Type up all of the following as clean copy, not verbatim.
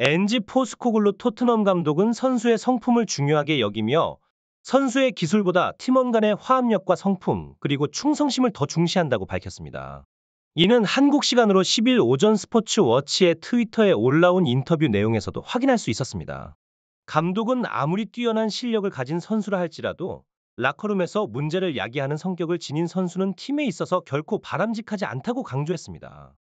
엔지 포스코글루 토트넘 감독은 선수의 성품을 중요하게 여기며 선수의 기술보다 팀원 간의 화합력과 성품, 그리고 충성심을 더 중시한다고 밝혔습니다. 이는 한국 시간으로 10일 오전 스포츠워치의 트위터에 올라온 인터뷰 내용에서도 확인할 수 있었습니다. 감독은 아무리 뛰어난 실력을 가진 선수라 할지라도 라커룸에서 문제를 야기하는 성격을 지닌 선수는 팀에 있어서 결코 바람직하지 않다고 강조했습니다.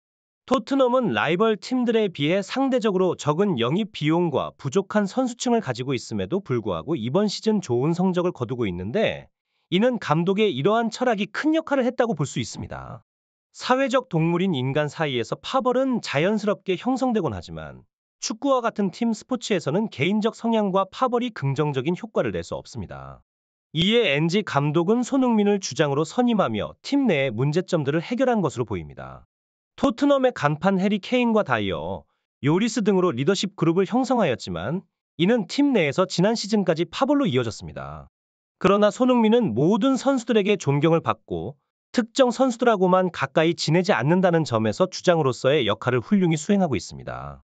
토트넘은 라이벌 팀들에 비해 상대적으로 적은 영입 비용과 부족한 선수층을 가지고 있음에도 불구하고 이번 시즌 좋은 성적을 거두고 있는데, 이는 감독의 이러한 철학이 큰 역할을 했다고 볼 수 있습니다. 사회적 동물인 인간 사이에서 파벌은 자연스럽게 형성되곤 하지만 축구와 같은 팀 스포츠에서는 개인적 성향과 파벌이 긍정적인 효과를 낼 수 없습니다. 이에 엔지 감독은 손흥민을 주장으로 선임하며 팀 내의 문제점들을 해결한 것으로 보입니다. 토트넘의 간판 해리 케인과 다이어, 요리스 등으로 리더십 그룹을 형성하였지만 이는 팀 내에서 지난 시즌까지 파벌로 이어졌습니다. 그러나 손흥민은 모든 선수들에게 존경을 받고 특정 선수들하고만 가까이 지내지 않는다는 점에서 주장으로서의 역할을 훌륭히 수행하고 있습니다.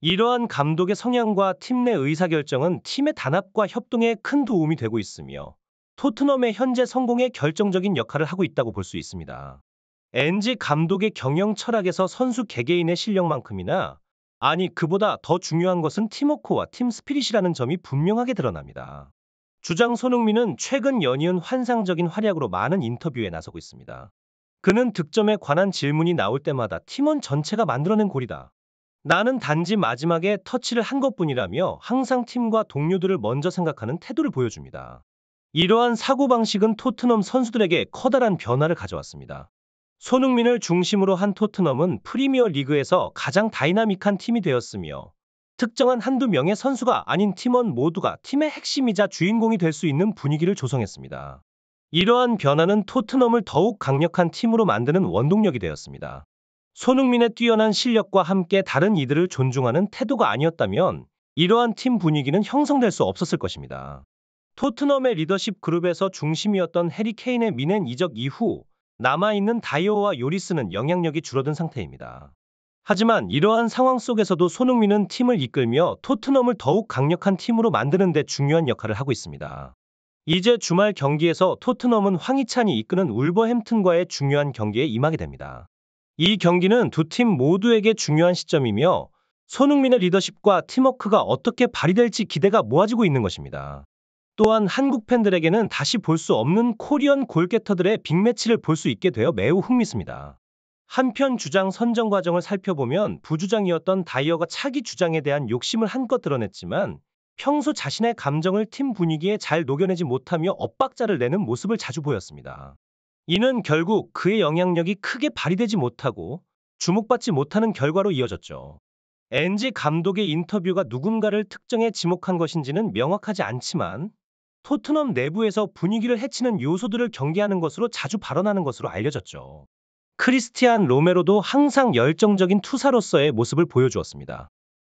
이러한 감독의 성향과 팀 내 의사결정은 팀의 단합과 협동에 큰 도움이 되고 있으며 토트넘의 현재 성공에 결정적인 역할을 하고 있다고 볼 수 있습니다. 엔지 감독의 경영 철학에서 선수 개개인의 실력만큼이나, 아니 그보다 더 중요한 것은 팀워크와 팀 스피릿이라는 점이 분명하게 드러납니다. 주장 손흥민은 최근 연이은 환상적인 활약으로 많은 인터뷰에 나서고 있습니다. 그는 득점에 관한 질문이 나올 때마다 팀원 전체가 만들어낸 골이다, 나는 단지 마지막에 터치를 한 것뿐이라며 항상 팀과 동료들을 먼저 생각하는 태도를 보여줍니다. 이러한 사고방식은 토트넘 선수들에게 커다란 변화를 가져왔습니다. 손흥민을 중심으로 한 토트넘은 프리미어 리그에서 가장 다이나믹한 팀이 되었으며 특정한 한두 명의 선수가 아닌 팀원 모두가 팀의 핵심이자 주인공이 될 수 있는 분위기를 조성했습니다. 이러한 변화는 토트넘을 더욱 강력한 팀으로 만드는 원동력이 되었습니다. 손흥민의 뛰어난 실력과 함께 다른 이들을 존중하는 태도가 아니었다면 이러한 팀 분위기는 형성될 수 없었을 것입니다. 토트넘의 리더십 그룹에서 중심이었던 해리 케인의 미넨 이적 이후 남아있는 다이어와 요리스는 영향력이 줄어든 상태입니다. 하지만 이러한 상황 속에서도 손흥민은 팀을 이끌며 토트넘을 더욱 강력한 팀으로 만드는 데 중요한 역할을 하고 있습니다. 이제 주말 경기에서 토트넘은 황희찬이 이끄는 울버햄튼과의 중요한 경기에 임하게 됩니다. 이 경기는 두 팀 모두에게 중요한 시점이며 손흥민의 리더십과 팀워크가 어떻게 발휘될지 기대가 모아지고 있는 것입니다. 또한 한국 팬들에게는 다시 볼 수 없는 코리안 골게터들의 빅매치를 볼 수 있게 되어 매우 흥미있습니다. 한편 주장 선정 과정을 살펴보면 부주장이었던 다이어가 차기 주장에 대한 욕심을 한껏 드러냈지만 평소 자신의 감정을 팀 분위기에 잘 녹여내지 못하며 엇박자를 내는 모습을 자주 보였습니다. 이는 결국 그의 영향력이 크게 발휘되지 못하고 주목받지 못하는 결과로 이어졌죠. 엔지 감독의 인터뷰가 누군가를 특정해 지목한 것인지는 명확하지 않지만 토트넘 내부에서 분위기를 해치는 요소들을 경계하는 것으로 자주 발언하는 것으로 알려졌죠. 크리스티안 로메로도 항상 열정적인 투사로서의 모습을 보여주었습니다.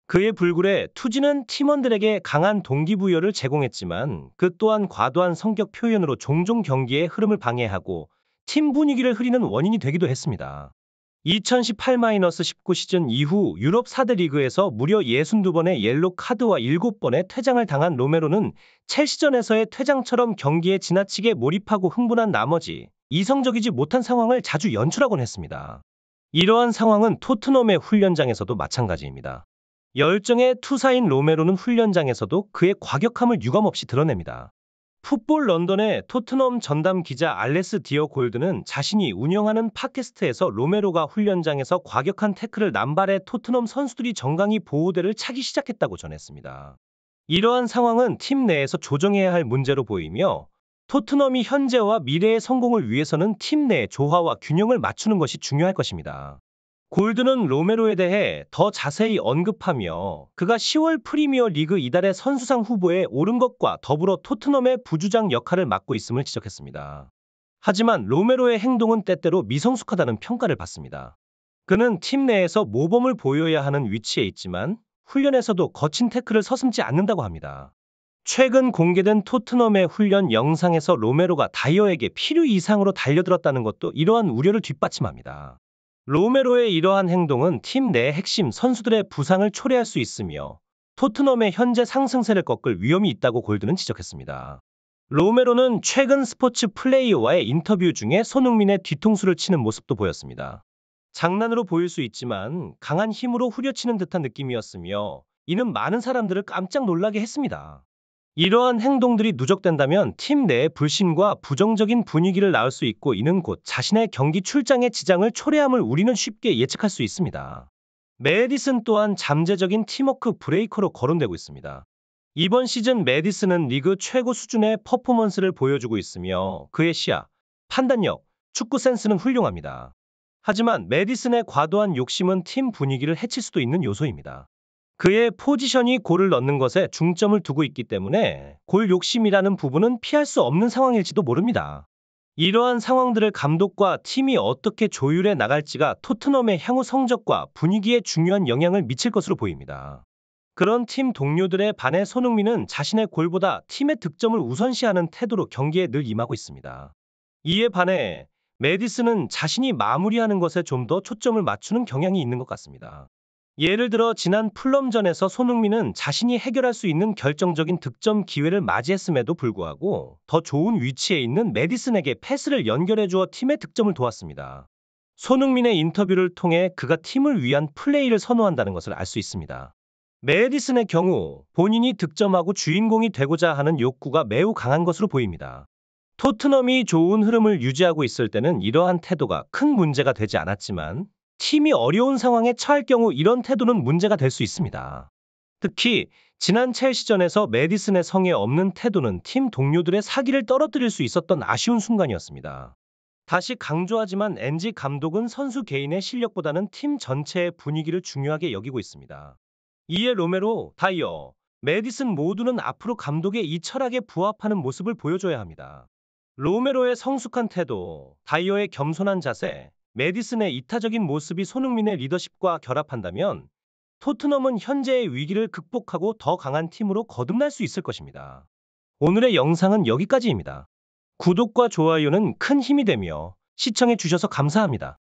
그의 불굴의 투지는 팀원들에게 강한 동기부여를 제공했지만 그 또한 과도한 성격 표현으로 종종 경기의 흐름을 방해하고 팀 분위기를 흐리는 원인이 되기도 했습니다. 2018-19 시즌 이후 유럽 4대 리그에서 무려 62번의 옐로 카드와 7번의 퇴장을 당한 로메로는 첼시전에서의 퇴장처럼 경기에 지나치게 몰입하고 흥분한 나머지 이성적이지 못한 상황을 자주 연출하곤 했습니다. 이러한 상황은 토트넘의 훈련장에서도 마찬가지입니다. 열정의 투사인 로메로는 훈련장에서도 그의 과격함을 유감없이 드러냅니다. 풋볼 런던의 토트넘 전담 기자 알레스 디어 골드는 자신이 운영하는 팟캐스트에서 로메로가 훈련장에서 과격한 태클을 남발해 토트넘 선수들이 정강이 보호대를 차기 시작했다고 전했습니다. 이러한 상황은 팀 내에서 조정해야 할 문제로 보이며 토트넘이 현재와 미래의 성공을 위해서는 팀 내 조화와 균형을 맞추는 것이 중요할 것입니다. 골드는 로메로에 대해 더 자세히 언급하며 그가 10월 프리미어 리그 이달의 선수상 후보에 오른 것과 더불어 토트넘의 부주장 역할을 맡고 있음을 지적했습니다. 하지만 로메로의 행동은 때때로 미성숙하다는 평가를 받습니다. 그는 팀 내에서 모범을 보여야 하는 위치에 있지만 훈련에서도 거친 태클을 서슴지 않는다고 합니다. 최근 공개된 토트넘의 훈련 영상에서 로메로가 다이어에게 필요 이상으로 달려들었다는 것도 이러한 우려를 뒷받침합니다. 로메로의 이러한 행동은 팀 내 핵심 선수들의 부상을 초래할 수 있으며 토트넘의 현재 상승세를 꺾을 위험이 있다고 골드는 지적했습니다. 로메로는 최근 스포츠 플레이어와의 인터뷰 중에 손흥민의 뒤통수를 치는 모습도 보였습니다. 장난으로 보일 수 있지만 강한 힘으로 후려치는 듯한 느낌이었으며 이는 많은 사람들을 깜짝 놀라게 했습니다. 이러한 행동들이 누적된다면 팀 내의 불신과 부정적인 분위기를 낳을 수 있고 이는 곧 자신의 경기 출장에 지장을 초래함을 우리는 쉽게 예측할 수 있습니다. 메디슨 또한 잠재적인 팀워크 브레이커로 거론되고 있습니다. 이번 시즌 메디슨은 리그 최고 수준의 퍼포먼스를 보여주고 있으며 그의 시야, 판단력, 축구 센스는 훌륭합니다. 하지만 메디슨의 과도한 욕심은 팀 분위기를 해칠 수도 있는 요소입니다. 그의 포지션이 골을 넣는 것에 중점을 두고 있기 때문에 골 욕심이라는 부분은 피할 수 없는 상황일지도 모릅니다. 이러한 상황들을 감독과 팀이 어떻게 조율해 나갈지가 토트넘의 향후 성적과 분위기에 중요한 영향을 미칠 것으로 보입니다. 그런 팀 동료들에 반해 손흥민은 자신의 골보다 팀의 득점을 우선시하는 태도로 경기에 늘 임하고 있습니다. 이에 반해 메디슨은 자신이 마무리하는 것에 좀 더 초점을 맞추는 경향이 있는 것 같습니다. 예를 들어 지난 풀럼전에서 손흥민은 자신이 해결할 수 있는 결정적인 득점 기회를 맞이했음에도 불구하고 더 좋은 위치에 있는 메디슨에게 패스를 연결해 주어 팀의 득점을 도왔습니다. 손흥민의 인터뷰를 통해 그가 팀을 위한 플레이를 선호한다는 것을 알 수 있습니다. 메디슨의 경우 본인이 득점하고 주인공이 되고자 하는 욕구가 매우 강한 것으로 보입니다. 토트넘이 좋은 흐름을 유지하고 있을 때는 이러한 태도가 큰 문제가 되지 않았지만 팀이 어려운 상황에 처할 경우 이런 태도는 문제가 될 수 있습니다. 특히 지난 첼시전에서 메디슨의 성에 없는 태도는 팀 동료들의 사기를 떨어뜨릴 수 있었던 아쉬운 순간이었습니다. 다시 강조하지만 엔지 감독은 선수 개인의 실력보다는 팀 전체의 분위기를 중요하게 여기고 있습니다. 이에 로메로, 다이어, 메디슨 모두는 앞으로 감독의 이 철학에 부합하는 모습을 보여줘야 합니다. 로메로의 성숙한 태도, 다이어의 겸손한 자세, 메디슨의 이타적인 모습이 손흥민의 리더십과 결합한다면 토트넘은 현재의 위기를 극복하고 더 강한 팀으로 거듭날 수 있을 것입니다. 오늘의 영상은 여기까지입니다. 구독과 좋아요는 큰 힘이 되며 시청해 주셔서 감사합니다.